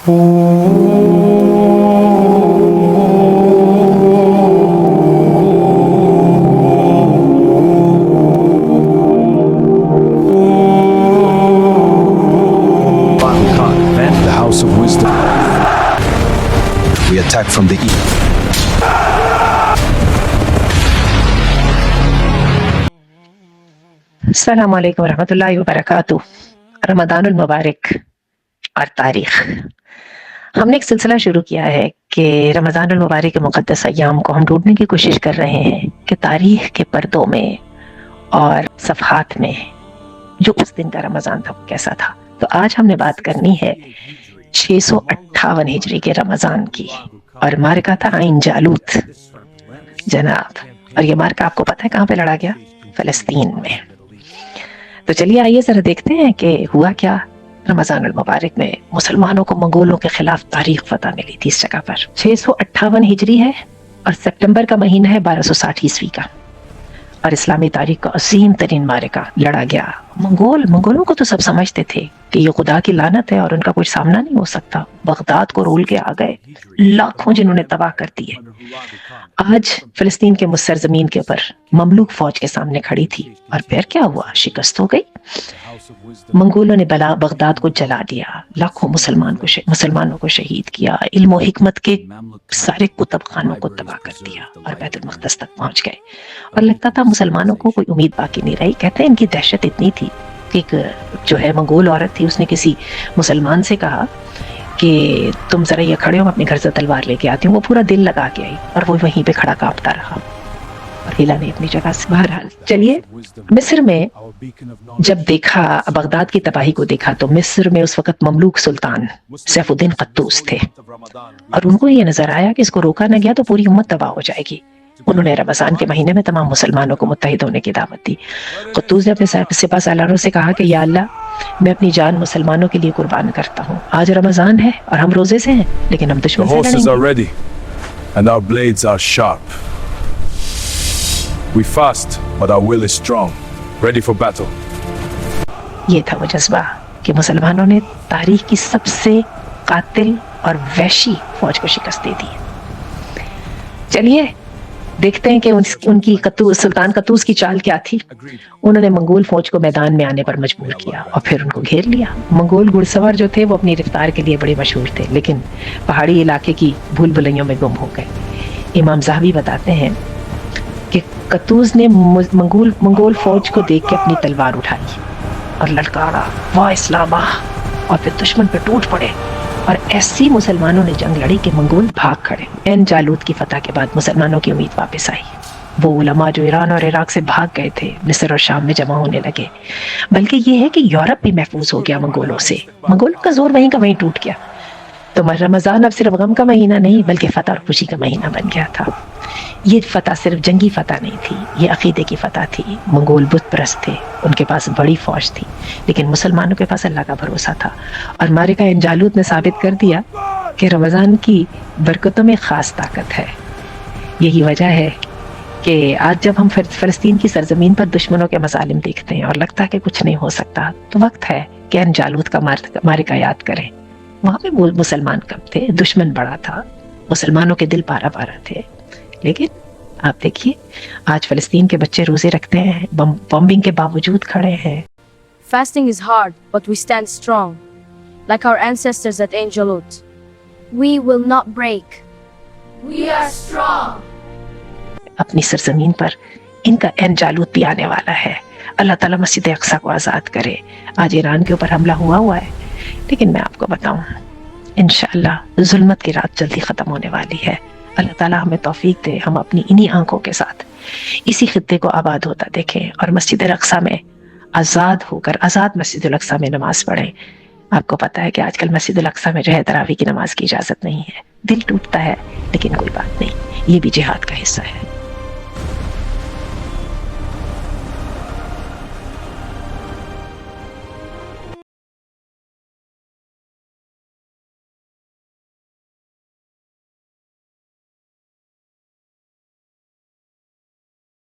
The House of Wisdom. We attack from the east. अस्सलामु अलैकुम रहमतुल्लाहि व बरकातुहू। रमज़ानुल मुबारक और तारीख। हमने एक सिलसिला शुरू किया है कि रमज़ानुल मुबारक के मुक़द्दस अय्याम को हम ढूंढने की कोशिश कर रहे हैं कि तारीख के पर्दों में और सफ़हात में जो उस दिन का रमज़ान था वो कैसा था। तो आज हमने बात करनी है 658 हिजरी के रमज़ान की, और मार्का था आइन जालूत जनाब। और ये मार्का आपको पता है कहाँ पे लड़ा गया? फ़लस्तीन में। तो चलिए आइए जरा देखते हैं कि हुआ क्या। रमज़ानुल मुबारक में मुसलमानों को मंगोलों के खिलाफ तारीख फतह मिली थी इस जगह पर। 658 हिजरी है और सितंबर का महीना है 1260 ईस्वी का, और इस्लामी तारीख का असीम तरीन मारिका लड़ा गया। मंगोलों को तो सब समझते थे कि ये खुदा की लानत है और उनका कोई सामना नहीं हो सकता। बगदाद को रोल के आ गए, लाखों जिन्होंने तबाह कर दिए। आज फिलिस्तीन के मुसर जमीन के ऊपर ममलूक फौज के सामने खड़ी थी, और फिर क्या हुआ? शिकस्त हो गई। मंगोलों ने बगदाद को जला दिया, लाखों मुसलमानों को शहीद किया, इल्म और हिकमत के सारे कुतुब खानों को तबाह कर दिया और बैतुल मक़दस तक पहुंच गए। और लगता था मुसलमानों को कोई उम्मीद बाकी नहीं रही। कहते हैं इनकी दहशत इतनी थी कि एक जो है मंगोल औरत थी, उसने किसी मुसलमान से कहा कि तुम जरा ये खड़े हो, अपने घर से तलवार लेके आती हूँ। वो पूरा दिल लगा के आई और वो वहीं पे खड़ा कांपता रहा और हिला नहीं अपनी जगह से। बहरहाल चलिए, मिस्र में जब देखा, बगदाद की तबाही को देखा, तो मिस्र में उस वक्त ममलूक सुल्तान सैफुद्दीन क़त्तूस थे, और उनको ये नजर आया कि इसको रोका न गया तो पूरी उम्मत तबाह हो जाएगी। उन्होंने रमजान के महीने में तमाम मुसलमानों को मुत्तहिद होने की दावत दी। क़त्तूस ने अपने सिपा सालारों से कहा कि या अल्लाह, मैं अपनी जान मुसलमानों के लिए कुर्बान करता हूँ। आज रमजान है और हम रोजे से हैं, लेकिन हम दुश्मन से लड़ेंगे। We fast, but our will is strong, ready for battle. ये था वो जज्बा कि मुसलमानों ने तारीख की सबसे कातिल और वहशी फौज को शिकस्त दे दी। चलिए देखते हैं कि उनकी सुल्तान क़त्तूस की चाल क्या थी। उन्होंने मंगोल फौज को मैदान में आने पर मजबूर किया और फिर उनको घेर लिया। मंगोल घुड़सवार जो थे वो अपनी रफ्तार के लिए बड़े मशहूर थे, लेकिन पहाड़ी इलाके की भूल भुलैयों में गुम हो गए। इमाम ज़हाबी बताते हैं कि क़त्तूस ने मंगोल फौज को देख के अपनी तलवार उठाई और ललकारा, वाह इस्लामा, और फिर दुश्मन पे टूट पड़े। और ऐसी मुसलमानों ने जंग लड़ी कि मंगोल भाग खड़े। एन जालूत की फतह के बाद मुसलमानों की उम्मीद वापस आई। वो उलमा जो ईरान और इराक से भाग गए थे, मिस्र और शाम में जमा होने लगे। बल्कि ये है कि यूरोप भी महफूज हो गया मंगोलों से। मंगोलों का जोर वहीं का वहीं टूट गया। तो रमज़ान अब सिर्फ गम का महीना नहीं, बल्कि फतह और खुशी का महीना बन गया था। ये फतह सिर्फ जंगी फतह नहीं थी, ये अकीदे की फतह थी। मंगोल बुत परस्त थे, उनके पास बड़ी फौज थी, लेकिन मुसलमानों के पास अल्लाह का भरोसा था। और मारिका इन जालूत ने साबित कर दिया कि रमज़ान की बरकतों में ख़ास ताकत है। यही वजह है कि आज जब हम फ़लस्तीन की सरजमीन पर दुश्मनों के मसालिम देखते हैं और लगता है कि कुछ नहीं हो सकता, तो वक्त है कि इन जालूत का मारिका याद करें। वहाँ पे मुसलमान कम थे, दुश्मन बड़ा था, मुसलमानों के दिल पारा पारा थे। लेकिन आप देखिए, आज फ़लस्तीन के बच्चे रोजे रखते हैं, बॉम्बिंग के बावजूद खड़े हैं। Fasting is hard, but we stand strong, like our ancestors at Ain Jalut. We will not break. We are strong. अपनी सरजमीन पर इनका एन जालूत भी आने वाला है। अल्लाह ताला मस्जिद अक्सा को आज़ाद करे। आज ईरान के ऊपर हमला हुआ है, लेकिन मैं आपको बताऊं, इंशाअल्लाह जुल्मत की रात जल्दी ख़त्म होने वाली है। अल्लाह ताला हमें तौफीक दे, हम अपनी इन्हीं आंखों के साथ इसी खित्ते को आबाद होता देखें और मस्जिद अक्सा में आज़ाद होकर, आज़ाद मस्जिद अक्सा में नमाज पढ़ें। आपको पता है कि आजकल मस्जिद अक्सा में जो है तरावी की नमाज की इजाज़त नहीं है। दिल टूटता है, लेकिन कोई बात नहीं, ये भी जिहाद का हिस्सा है।